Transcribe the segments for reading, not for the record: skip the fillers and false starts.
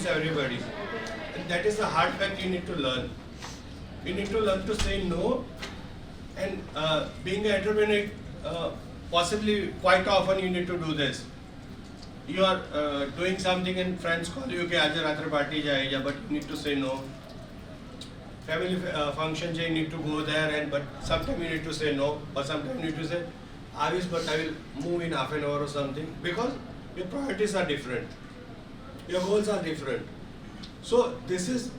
please everybody. And that is the hard fact you need to learn. You need to learn to say no. And being an entrepreneur, possibly quite often you need to do this. You are doing something and friends call you, okay, aaj ratra party jayega, but you need to say no. Family function, you need to go there, and but sometimes you need to say no, or sometimes you need to say, I wish, but I will move in half an hour or something, because your priorities are different, your goals are different. So this is,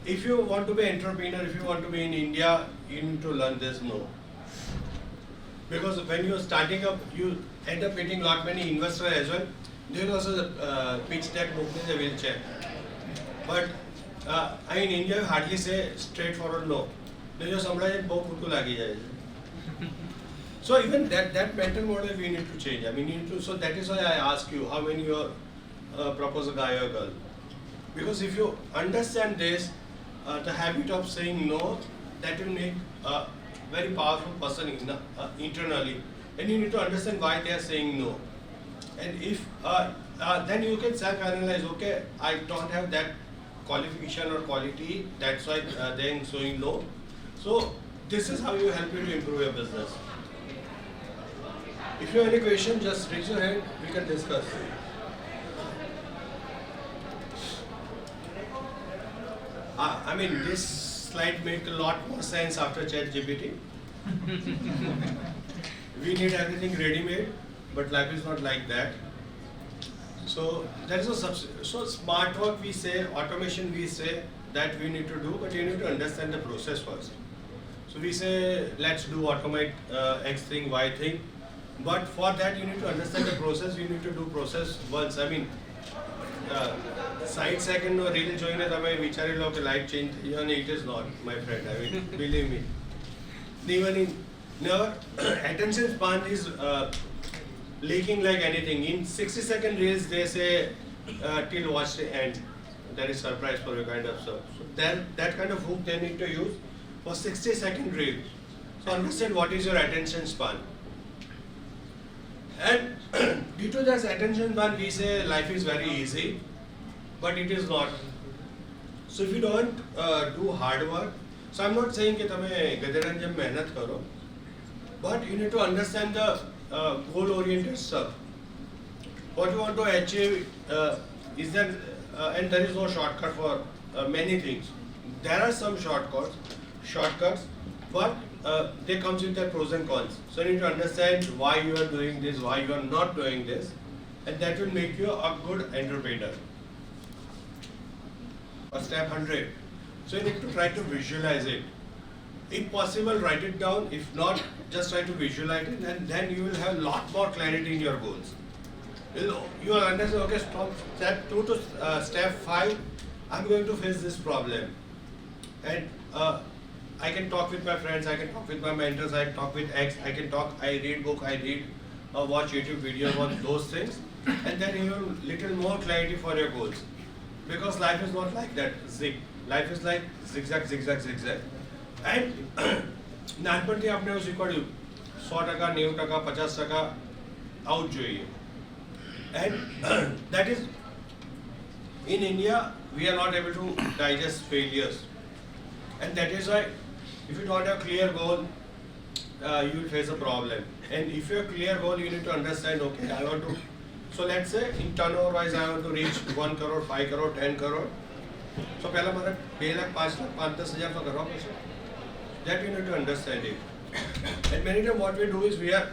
if you want to be an entrepreneur, if you want to be in India, you need to learn this no. Because when you are starting up, you end up meeting lot many investors as well. They will also pitch deck book they will check. But in India, you hardly say straightforward no. Then you summarize it, so even that mental model we need to change. I mean, you need to, so that is why I ask you how many you propose a guy or girl. Because if you understand this, the habit of saying no, that will make a very powerful person internally. And you need to understand why they are saying no. And if then you can self-analyze, okay, I don't have that qualification or quality, that's why they are saying no. So this is how you help you to improve your business. If you have any question, just raise your hand, we can discuss. I mean, this slide makes a lot more sense after ChatGPT. We need everything ready-made, but life is not like that. So there is a so smart work we say, automation we say that we need to do, but you need to understand the process first. So we say let's do automate X thing, Y thing, but for that you need to understand the process. You need to do process once. I mean, 60 second or reel joine tame vichari lo ke life change thi jane, it is not, my friend. I mean, believe me. Even in never attention span is leaking like anything. In 60-second reels, they say till watch the end. There is surprise for you kind of stuff. So that kind of hook they need to use for 60-second reel. So understand what is your attention span. And due to this attention span, we say life is very easy, but it is not. So if you don't do hard work, so I'm not saying that you gaderanjam mehnat karo, but you need to understand the goal-oriented stuff. What you want to achieve is that, and there is no shortcut for many things. There are some shortcuts, but they comes with their pros and cons. So you need to understand why you are doing this, why you are not doing this, and that will make you a good entrepreneur. Step 100. So you need to try to visualize it. If possible, write it down. If not, just try to visualize it, and then you will have a lot more clarity in your goals. You will understand, okay, from step 2 to step 5, I'm going to face this problem. And I can talk with my friends, I can talk with my mentors, I can talk with X, I read book, I read, watch YouTube videos on those things. And then you have little more clarity for your goals. Because life is not like that, life is like zigzag, zigzag, zigzag. And નાનપણથી આપણે એવું શીખવાડ્યું 100%, 90%, 50% આવું જ જોઈએ. And that is, in India, we are not able to digest failures. And that is why, if you don't have clear goal, you will face a problem. And if you have clear goal, you need to understand, okay, I want to, so let's say in turnover wise, I want to reach 1 crore, 5 crore, 10 crore. So પહેલા મારે 2 લાખ, 5 લાખ, 5-10 હજાર તો કરવા પડશે. That you need to understand it. And many times what we do is we are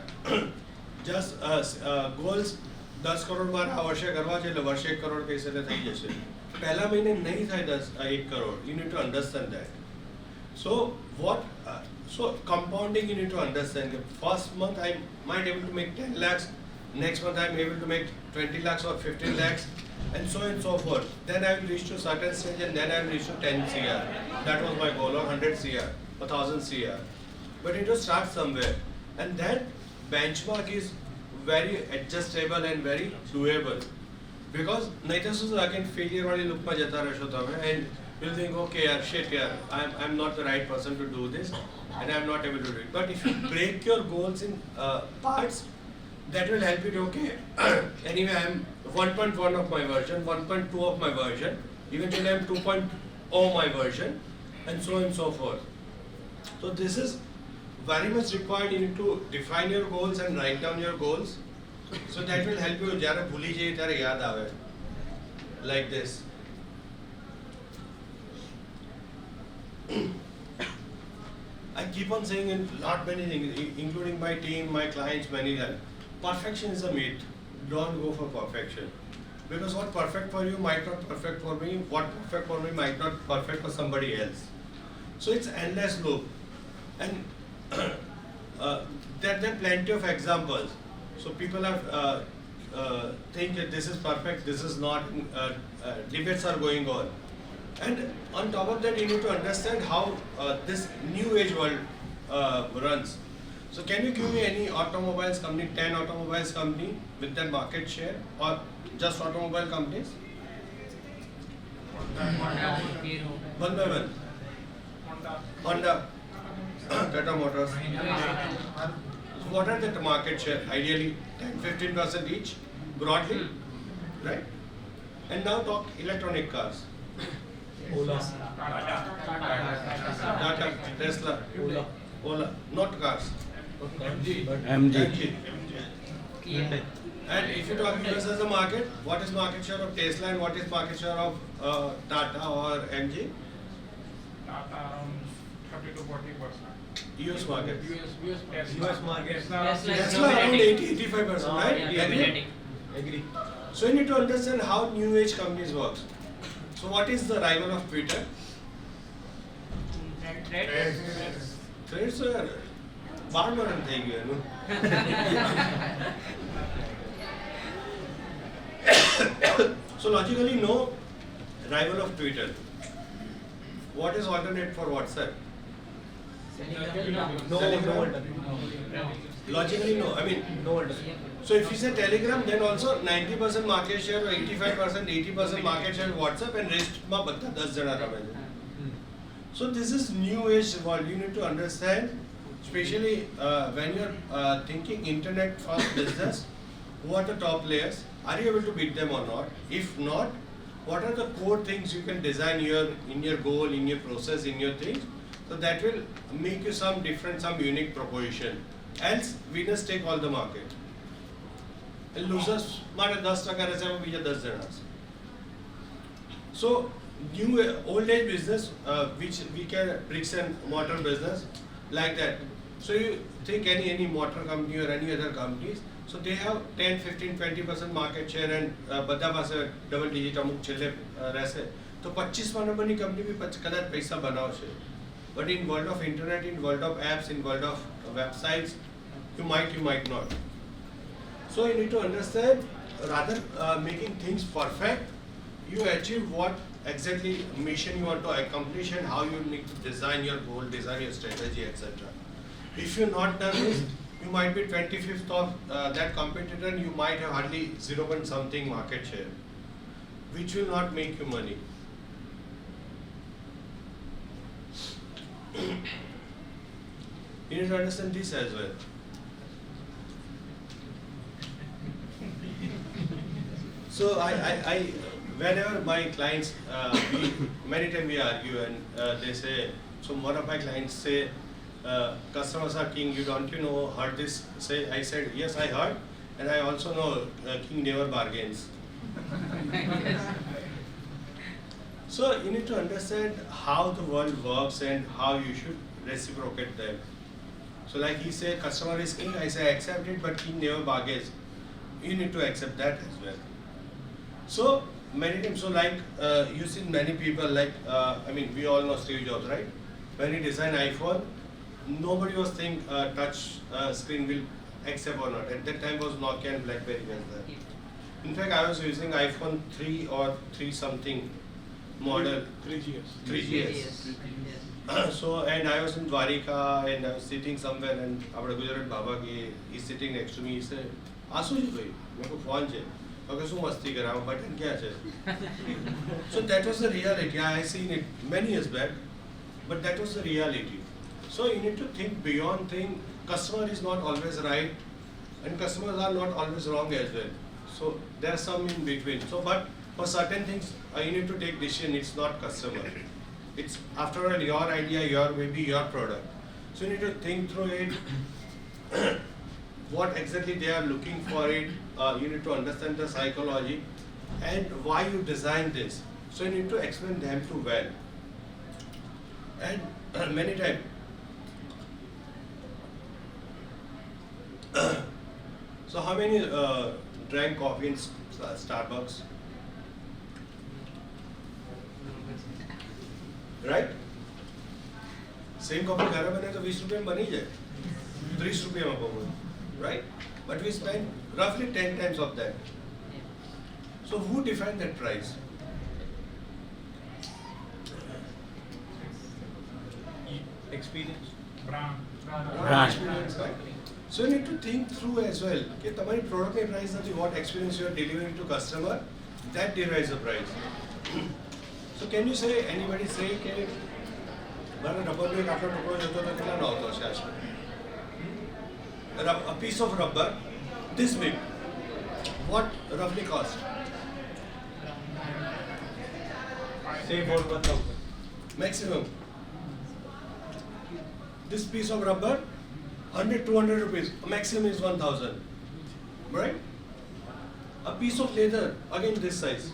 just goals 10 crore બાર આ વર્ષે કરવા છે એટલે વર્ષે 1 crore કઈ રીતે થઈ જશે. પહેલા મહિને નહીં થાય 1 crore. You need to understand that. So so compounding you need to understand. First month I might able to make 10 lakhs. Next month I am able to make 20 lakhs or 15 lakhs. And so forth. Then I will reach to certain stage, and then I will reach to 10 CR. That was my goal, or 100 CR, 1000 CR. But it will start somewhere. And that benchmark is very adjustable and very doable. Because nahi to so again failure wali loop ma jata resho tame, and you'll think, okay, shit, I'm not the right person to do this, and I'm not able to do it. But if you break your goals in parts, that will help you to, okay, anyway I am 1.1 of my version, 1.2 of my version, eventually I am 2.0 my version, and so on and so forth. So this is very much required. You need to define your goals and write down your goals. So that will help you. Jara bhuli jaye tare yaad aave. Like this. I keep on saying in lot many things, including my team, my clients, many times. Perfection is a myth. Don't go for perfection. Because what perfect for you might not perfect for me. What perfect for me might not perfect for somebody else. So it's endless loop. And there are plenty of examples. So people have think that this is perfect, this is not. Debates are going on. And on top of that, you need to understand how this new age world runs. So can you give me any automobiles company, 10 automobiles company with their market share, or just automobile companies? One by one. Honda, Tata Motors. So what are the market share? Ideally 10-15% each, broadly, right? And now talk electronic cars. Ola. Tata, Tesla, Ola, not cars. MG. And if you talk US as a market, what is market share of Tesla and what is market share of Tata or MG? Tata around 30 to 40%. US market. US market. Tesla around 80-85%, right? Agree. So you need to understand how new age companies work. So what is the rival of Twitter? Threads are barbaran થઈ ગયું એનું. So logically no rival of Twitter. What is alternate for WhatsApp? No. Logically no. I mean No. so if you say Telegram, then also 90% market share or 85%, 80% market share WhatsApp and rest માં બધા 10 જણા રમે છે. So this is new age world. You need to understand, especially when you're thinking internet first business, who are the top players? Are you able to beat them or not? If not, what are the core things you can design in your goal, in your process, in your things? So that will make you some different, some unique proposition. Else, winners take all the market. And losers, મારે 10% રહેશે, બીજા 10 જણા છે. So, new old age business, which we can bricks and mortar business, like that. So you think any motor company or any other companies, so they have 10, 15, 20% market share and બધા પાસે double digit અમુક છેલ્લે રહેશે. તો 25 નંબરની company બી કદાચ પૈસા બનાવશે. But in world of internet, in world of apps, in world of websites, you might not. So you need to understand, rather making things perfect, you achieve what exactly mission you want to accomplish and how you need to design your goal, design your strategy, etc. If you're not done this, you might be 25th of that competitor and you might have hardly 0 point something market share, which will not make you money. You need to understand this as well. So I whenever my clients, many times we argue and they say, so one of my clients say, customers are king, you know, heard this? I said, yes, I heard, and I also know king never bargains. So you need to understand how the world works and how you should reciprocate them. So like he said, customer is king, I say accept it, but king never bargains. You need to accept that as well. So many times, so like you see many people like, I mean we all know Steve Jobs, right? When he designed iPhone, nobody was thinking touch screen will accept or not. At that time was Nokia and BlackBerry was there. In fact, I was using iPhone 3 or 3 something model. 3GS. So and I was in Dwarika and I was sitting somewhere and our Gujarat Baba is sitting next to me. He said, "आसू जी भाई, मेरे को phone चाहिए." Okay, so मस्ती कर रहा हूँ, button क्या है? So that was the reality. I seen it many years back, but that was the reality. So you need to think beyond thing. Customer is not always right. and customers are not always wrong as well. So there are some in between. So, but for certain things, you need to take decision. It's not customer. It's after all your idea, maybe your product. So you need to think through it. What exactly they are looking for it. You need to understand the psychology and why you design this. So you need to explain them to well. And many times. So how many drank coffee in Starbucks? Right? Same coffee घर में बने तो 20 रुपए में बनी जाए, 30 रुपए में बहु, right? But we spend roughly 10 times of that. So who defined that price? Experience. Brand. Experience, right? So you need to think through as well. कि तुम्हारी product में price नहीं, what experience you are delivering to customer, that derives the price. So can you say, anybody say कि मैंने rubber में काफी टुकड़ों जोतो तो कितना ना होता है शायद? A piece of rubber this big, what roughly cost? Say for 1,000. Maximum. This piece of rubber, 100-200 rupees. Maximum is 1,000. Right? A piece of leather, again this size.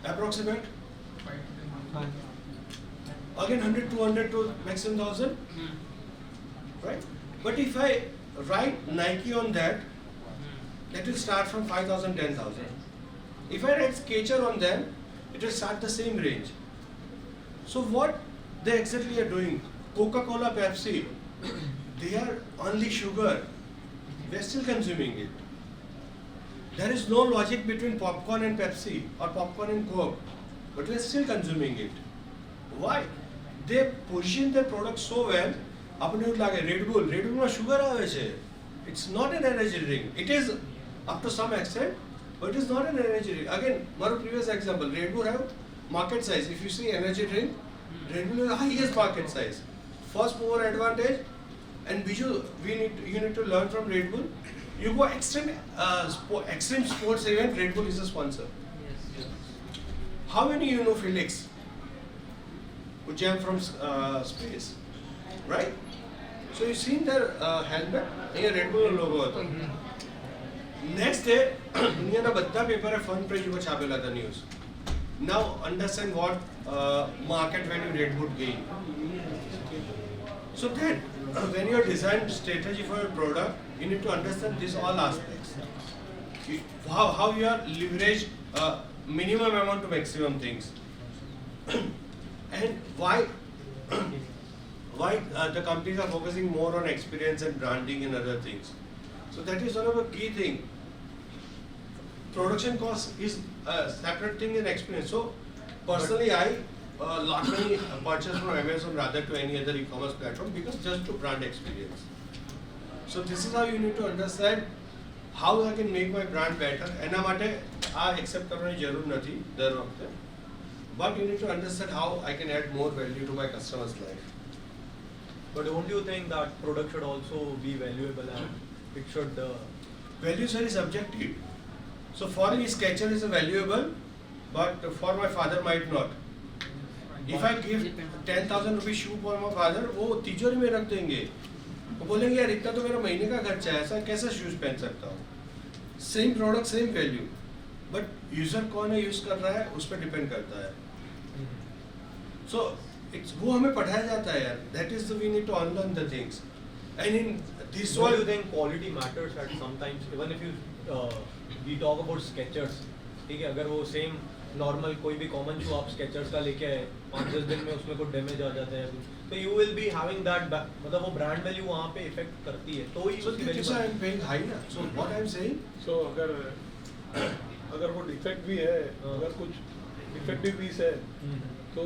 Approximate? Again 100-200 to maximum 1,000. Right? But if I write Nike on that, that will start from 5,000, 10,000. If I write Skechers on them, it will start the same range. So what they exactly are doing? Coca-Cola, Pepsi, they are only sugar. They are still consuming it. There is no logic between popcorn and Pepsi or popcorn and Coke, but we are still consuming it. Why? They position their product so well. आपने लागे Red Bull में sugar आवे छे. It's not an energy drink. It is up to some extent, but it is not an energy drink. Again, मारो previous example, Red Bull have market size. If you see energy drink, Red Bull is the highest market size. First mover advantage, and visual, you need to learn from Red Bull. You go extreme sports event, Red Bull is a sponsor. Yes. How many you know Felix, who jumped from space, right? So you seen their helmet, here Red Bull logo હતો. Next day, દુનિયાના બધા પેપરે front page ઉપર છાપેલા હતા news. Now understand what market value Red Bull gained. So then, when you design strategy for your product, you need to understand these all aspects. How you are leverage minimum amount to maximum things, and why the companies are focusing more on experience and branding and other things. So that is one of the key thing. Production cost is a separate thing in experience. So personally, I lot many purchase from Amazon rather to any other e-commerce platform because just to brand experience. So this is how you need to understand how I can make my brand better. એના માટે આ accept કરવાની જરૂર નથી દર વખતે. But you need to understand how I can add more value to my customer's life. But don't you think that product should also be valuable and it should Value is very subjective. So for me, Skechers is valuable, but for my father might not. If I give 10,000 rupees shoe for my father, वो तिजोरी में रख देंगे. वो बोलेंगे यार इतना तो मेरा महीने का खर्चा है, ऐसा कैसा शूज पहन सकता हूँ? Same product, same value, but user कौन है यूज कर रहा है उस पर डिपेंड करता है. So it's वो हमें पढ़ाया जाता है यार. That is we need to unlearn the things. And in this do one, you think quality matters at sometimes even if you we talk about Skechers, ठीक है, अगर वो सेम नॉर्मल कोई भी कॉमन शू आप Skechers का लेके आए 5-10 दिन में उसमें कुछ डैमेज आ जाता है तो you will be having that मतलब वो ब्रांड वैल्यू वहाँ पे इफेक्ट करती है तो ही so this is why I'm paying high ना. So what I'm saying, So अगर वो डिफेक्ट भी है, अगर कुछ डिफेक्टिव पीस है तो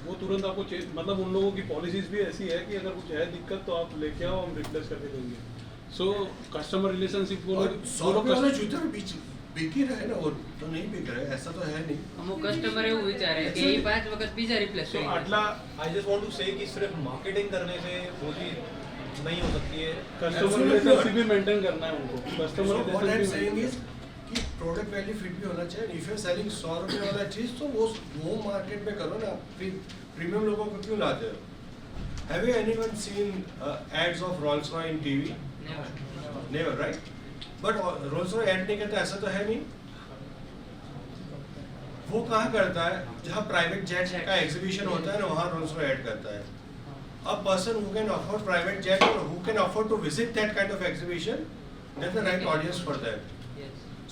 वो तुरंत आपको मतलब उन लोगों की पॉलिसीज भी ऐसी है कि अगर कुछ है दिक्कत तो आप लेके आओ, हम रिप्लेस करके देंगे. सो कस्टमर रिलेशनशिप वो और लोग 100 रुपये वाला जूता भी बिक ही रहा है ना, वो तो नहीं बिक रहा है, ऐसा तो है नहीं. અમુક કસ્ટમર એવું વિચારે કે એ 5 વખત બીજા રિપ્લેસ So કરી आटला I just want to say कि सिर्फ मार्केटिंग करने से वो चीज नहीं हो सकती है। Customer Absolutely relationship not. भी मेंटेन करना है उनको, So customer what I'm saying is relationship कि प्रोडक्ट वैल्यू फिट भी होना चाहिए। इफ यू सेलिंग 100 रुपये वाला चीज तो वो मार्केट में करो ना, फिर प्रीमियम लोगों को क्यों लाते हो? Have you anyone seen ads of Rolls Royce in TV? Never, right? But Rolls Royce ad नहीं करता, ऐसा तो है नहीं। वो कहाँ करता है? जहाँ प्राइवेट जेट का एग्जीबिशन होता है ना, वहाँ रोल्स रॉय ऐड करता है। A person who can afford private jet or who can afford to visit that kind of exhibition, that's the right audience for them.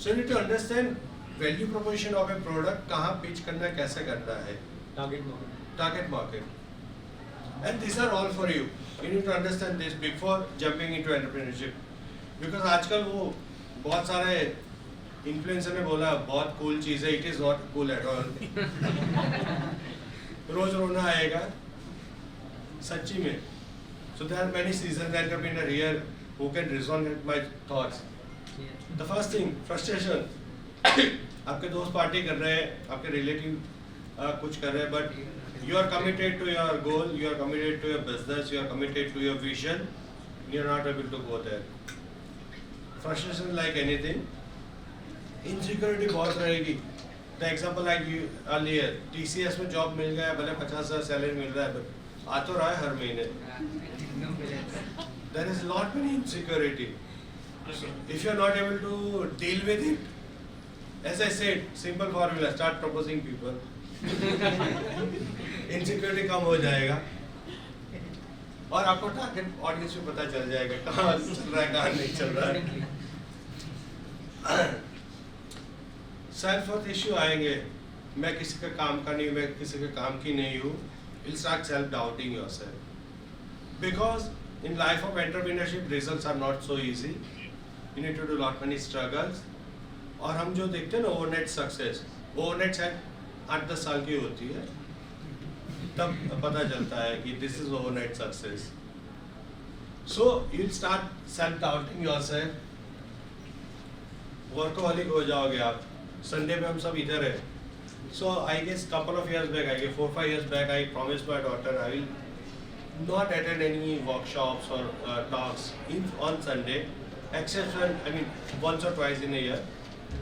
So you need to understand value proposition of a product, कहाँ pitch करना है, कैसे करना है, target market. And these are all for you. You need to understand this before jumping into entrepreneurship. Because आजकल वो बहुत सारे influencer ने बोला बहुत cool चीज़ है, it is not cool at all. रोज रोना आएगा सच्ची में. So there are many seasoned entrepreneurs here who can resonate my thoughts. The first thing, frustration. आपके दोस्त पार्टी कर रहे हैं, आपके रिलेटिव कुछ कर रहे हैं, but you are committed to your goal, you are committed to your business, you are committed to your vision, you are not able to go there. Frustration like anything. Insecurity बहुत रहेगी. The example like you earlier, TCS में job मिल गया, भले 50,000 salary मिल रहा है, but आ तो रहा है हर महीने. There is lot many insecurity. So if you are not able to deal with it, as I said, simple formula, start proposing people. Insecurity कम हो जाएगा और आपको टारगेट ऑडियंस में पता चल जाएगा कहाँ चल रहा है, कहाँ नहीं चल रहा है. सेल्फ वर्थ इश्यू आएंगे, मैं किसी का काम का नहीं हूँ, मैं किसी के काम की नहीं हूँ. You'll start self-doubting yourself. Because in life of entrepreneurship, results are not so easy. You need to do lot many struggles. और हम जो देखते हैं ना overnight success, overnight शायद 8-10 साल की होती है, तब पता चलता है कि this is overnight success. So you'll start self-doubting yourself. Workaholic हो जाओगे आप. Sunday में हम सब इधर है. So I guess couple of years back, I guess 4-5 years back, I promised my daughter I will not attend any workshops or talks on Sunday, except when, I mean once or twice in a year,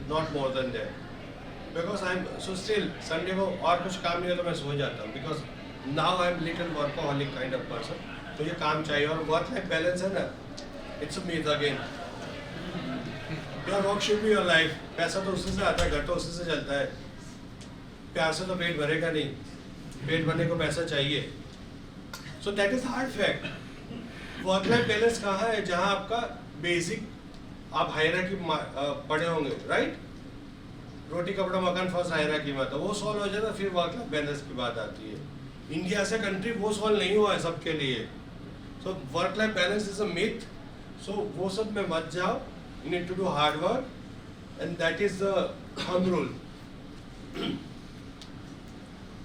not more than that. Because I'm so still Sunday को और कुछ काम नहीं है तो मैं सो जाता हूँ. Because now I'm little workaholic kind of person. मुझे काम चाहिए और work life balance है ना. It's a myth again. Your work should be your life. पैसा तो उसी से आता है, घर तो उसी से चलता है. प्यार से तो पेट भरेगा नहीं, पेट भरने को पैसा चाहिए. सो that is hard fact. Work life balance कहाँ है? जहाँ आपका बेसिक आप हायरार्की पढ़े होंगे, राइट? रोटी कपड़ा मकान फर्स्ट हायरार्की में आता, वो सॉल्व हो जाता, फिर वर्क लाइफ बैलेंस की बात आती है. इंडिया से कंट्री वो सॉल्व नहीं हुआ है सबके लिए. So work life balance is a myth. So वो सब में मत जाओ. You need to do hard work and that is the thumb rule.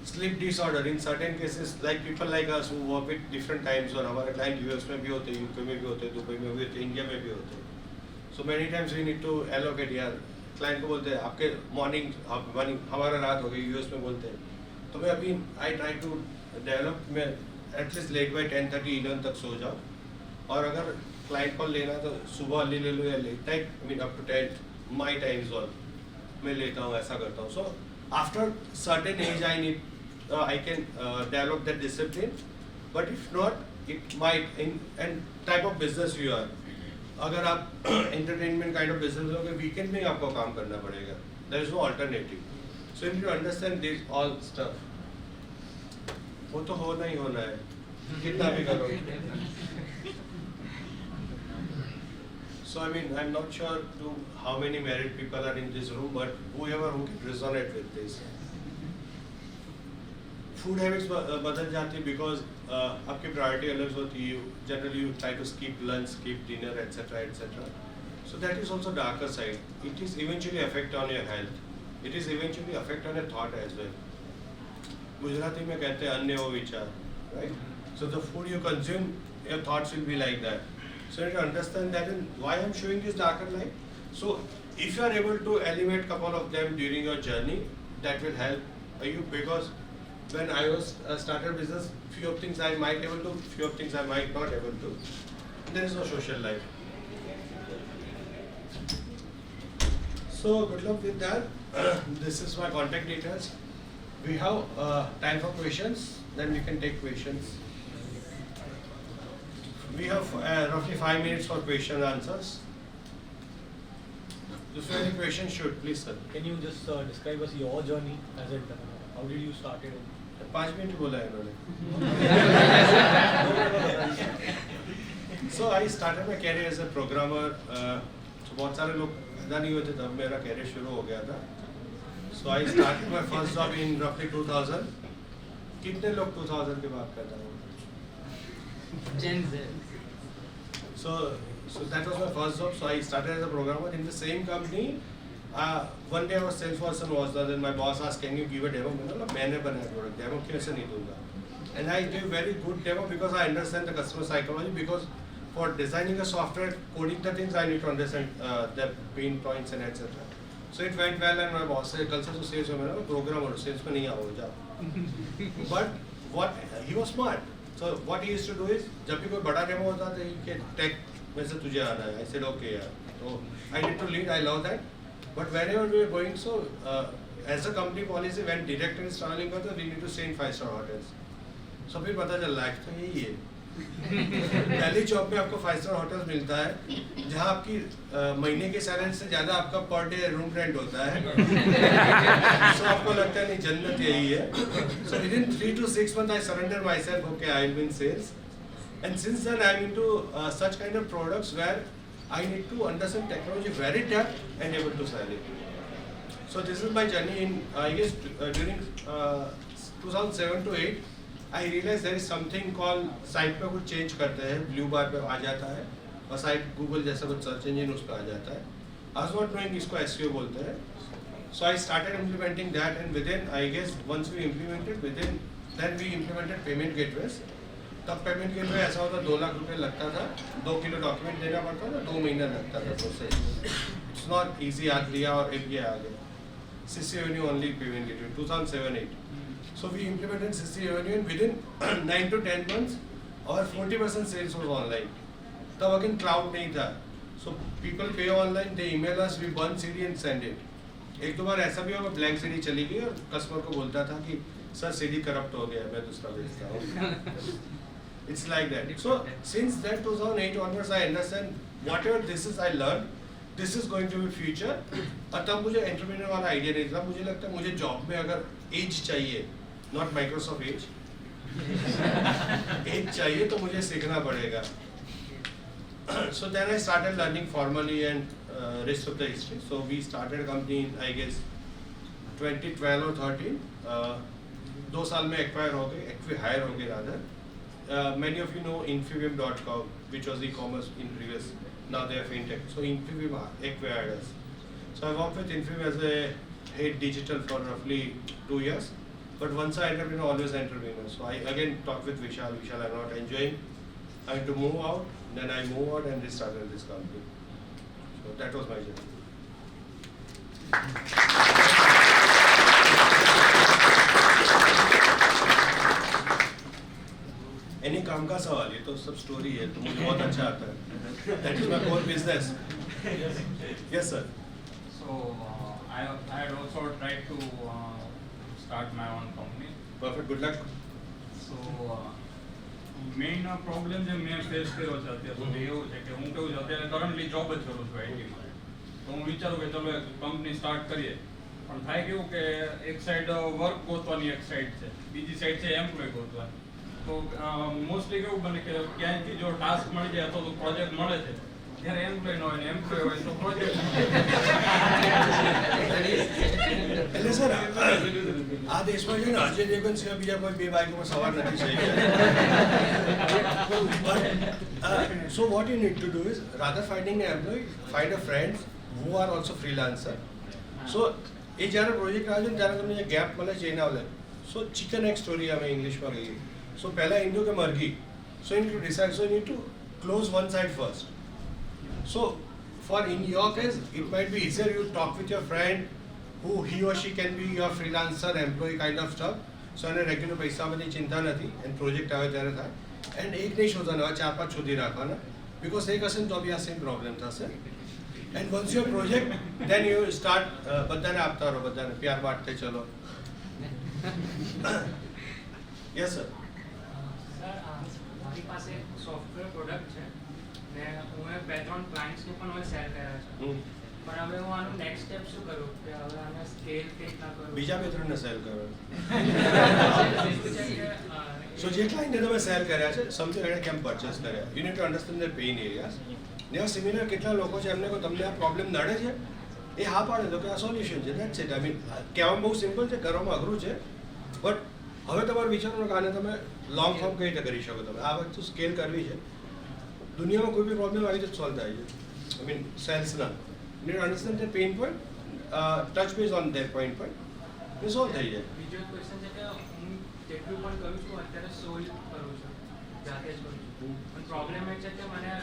Sleep disorder in certain cases, like people like us who work with different time zone. हमारे client US में भी होते हैं, UK में भी होते हैं, दुबई में भी होते हैं, इंडिया में भी होते हैं. So many times we need to allocate. यार client को बोलते हैं आपके morning हमारा रात हो गई, US में बोलते हैं. तो मैं अभी I try to develop, मैं at least late by 10:30-11 तक सो जाऊँ. और अगर client कॉल लेना तो सुबह ले लो या late night, I mean up to 10 my time zone मैं लेता हूँ, ऐसा करता हूँ. So after certain age I need I can develop that discipline, but if not, it might and type of business you are. अगर आप entertainment kind of business लोगे, weekend में आपको काम करना पड़ेगा. There is no alternative. So you need to understand this all stuff. वो तो होना ही होना है, कितना भी करो. So I mean, I'm not sure to how many married people are in this room, but whoever who can resonate with this. Food habits बदल जाती है बिकॉज आपकी प्रायोरिटी अलग होती है. Generally you try to skip lunch, skip dinner etcetera etcetera. So that is also darker side. It is eventually affect on your health. It is eventually affect on your thought as well. Gujarati में कहते हैं अन्य वो विचार, राइट? So the food you consume, your thoughts will be like that. So you understand that and why I am showing this darker light. So if you are able to eliminate couple of them during your journey, that will help you. Because when I was started business, few of things I might able to, few of things I might not able to. there is no social life. So good luck with that. This is my contact details. We have time for questions, then we can take questions. We have roughly 5 minutes for question and answers. If you have any questions, shoot, please sir. Can you just describe us your journey as a how did you started? 5 minute बोला है इन्होंने. So I started my career as a programmer. So बहुत सारे लोग पैदा नहीं होते तब मेरा career शुरू हो गया था. So I started my first job in roughly 2000. कितने लोग 2000 के बाद पैदा हुए? Gen Z. So that was my first job. So I started as a programmer in the same company. One day our salesperson was there, then my boss asked, "Can you give a demo?" मैंने बनाया product, demo कैसे नहीं दूँगा? And I gave very good demo because I understand the customer psychology. Because for designing a software, coding the things, I need to understand the pain points and etc. So it went well, and my boss said, "कल से तो sales में मैं programmer sales में नहीं आओ जाओ." But what he was smart. So what he used to do is, जब भी कोई बड़ा demo होता था, he can tech में से तुझे आना है. I said okay यार. So I need to lead. I love that. But wherever we were going, so as a company policy, when director is traveling करता, we need to stay in 5-star hotels. So फिर पता चल life तो यही है. पहली job में आपको 5-star hotels मिलता है, जहाँ आपकी महीने के सैलरी से ज़्यादा आपका पर डे रूम रेंट होता है. So आपको लगता है नहीं जन्नत यही है. So within 3 to 6 months, I surrendered myself. Okay, I will be in sales. And since then, I'm into such kind of products where I need to understand technology very depth and able to sell it. So this is my journey in, I guess, during 2007 to 8, I realized there is something called site पे कुछ change करते हैं, blue बार पे आ जाता है, और site Google जैसा कुछ सर्च इंजन उस पे आ जाता है. I was not knowing इसको SEO बोलते हैं. So I started implementing that, and within, I guess, once we implemented, then we implemented payment gateways. तब पेमेंट गेटवे ऐसा होता 2 लाख रुपए लगता था, 2 किलो डॉक्यूमेंट देना पड़ता था, 2 महीना लगता था प्रोसेस. It's not easy. आज लिया और API आ गया. CC revenue only payment gateway 2007-8. So we implemented CC revenue, and within 9 to 10 months our 40% sales was online. तब again cloud नहीं था. So people pay online, they email us, we burn CD and send it. एक दो बार ऐसा भी हुआ blank CD चली गई और कस्टमर को बोलता था कि सर CD करप्ट हो गया, मैं दूसरा भेजता हूँ. It's like that. So since that 2008 onwards, I understand whatever this is I learned, this is going to be future. और तब मुझे एंटरप्रेन्योर वाला आइडिया नहीं था. मुझे लगता है मुझे जॉब में अगर एज चाहिए, नॉट माइक्रोसॉफ्ट एज, एज चाहिए तो मुझे सीखना पड़ेगा. So then I started learning formally, and rest of the history. So we started a company in, I guess, 2012 or 13. 2 साल में एक्वायर हो गए, हायर हो गए rather. Many of you know Infivim.com, which was e-commerce in previous. Now they are fintech. So Infivim acquired us. So I worked with Infivim as a head digital for roughly 2 years. But once I entrepreneur, always entrepreneur. So I again talked with Vishal. Vishal, I'm not enjoying. I had to move out. Then I moved out and restarted this company. So that was my journey. Any काम का सवाल, ये तो सब story है, तो मुझे बहुत अच्छा आता है. That is my core business. Yes, sir. So I had also tried to start my own company. Perfect. Good luck. So main problem જે મેં ફેસ કર્યો છે અત્યાર સુધી એવું છે કે હું કેવું છે અત્યારે કરન્ટલી જોબ જ કરું છું IT માં. તો હું વિચારું કે ચલો એક કંપની સ્ટાર્ટ કરીએ. પણ થાય કેવું કે એક સાઈડ વર્ક ગોતવાની એક સાઈડ છે, બીજી સાઈડ છે એમ્પ્લોય ગોતવાની. તો મોસ્ટલી કેવું બને કે ક્યાંયથી જો ટાસ્ક મળી જાય અથવા તો પ્રોજેક્ટ મળે છે ત્યારે એમ્પ્લોય ન હોય ને એમ્પ્લોય હોય તો પ્રોજેક્ટ. એટલે સર આ દેશમાં છે ને અજય દેવગન સિવાય બીજા કોઈ 2 બાઈકોમાં સવાર નથી થઈ ગયા. So what you need to do is rather finding an employee, find a friends who are also freelancer. So એ જ્યારે પ્રોજેક્ટ આવે છે ત્યારે તમને ગેપ મળે છે એના વલે. સો ચિકન એક સ્ટોરી અમે ઇંગ્લિશમાં કહીએ. So पहला इंडो के मर्गी. So you need to decide. So you need to close one side first. So for in your case, it might be easier. You talk with your friend, who he or she can be your freelancer, employee kind of stuff. So એને regular પૈસા બધી ચિંતા નથી, and project આવે ત્યારે થાય. And એક નહીં શોધવાના, 4-5 શોધી રાખવાના. because એક હશે ને તો બી આ સેમ પ્રોબ્લેમ થશે. And once your project, then you start બધાને આપતા રહો, બધાને પ્યાર બાંટતે ચલો. Yes sir. સર મારી પાસે સોફ્ટવેર પ્રોડક્ટ છે ને હું 2-3 ક્લાયન્ટ્સને પણ હવે સેલ કર્યા છે, પણ હવે હું આનું નેક્સ્ટ સ્ટેપ શું કરું કે હવે આને સ્કેલ કેવી રીતના કરું? બીજા 2-3 ને સેલ કરો. So So જે ક્લાયન્ટને તમે સેલ કર્યા છે, સમજો એણે કેમ પરચેસ કર્યા, you need to understand their pain areas. ને આ સિમિલર કેટલા લોકો છે એમને કહો તમને આ પ્રોબ્લેમ નડે છે, એ હા પાડે તો કે આ સોલ્યુશન છે, દેટ્સ ઇટ. આઈ મીન કહેવામાં બહુ સિમ્પલ છે, કરવામાં અઘરું છે, બટ હવે તમારે વિચારવાનું કે આને તમે લોંગ ફોર્મ કઈ રીતે કરી શકો. તમે આ વસ્તુ સ્કેલ કરવી છે. દુનિયામાં કોઈ બી પ્રોબ્લેમ આવી રીતે સોલ્વ થાય છે. આઈ મીન સેલ્સના need understand their pain point, touch base on their point એ સોલ્વ થઈ જાય. બીજો ક્વેશ્ચન છે કે હું જેટલું પણ કરું છું અત્યારે સોલ્વ કરું છું, જાતે જ કરું છું, પણ પ્રોબ્લેમ એ છે કે મને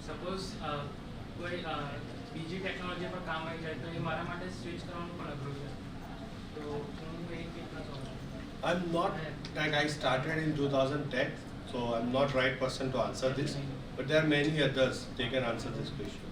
સપોઝ કોઈ બીજી ટેકનોલોજી પર કામ આવી જાય તો એ મારા માટે સ્વિચ કરવાનું પણ અઘરું છે, તો હું એ કેટલા સોલ્વ કરું? I'm not like I started in 2010, so I'm not right person to answer this. But there are many others they can answer this question.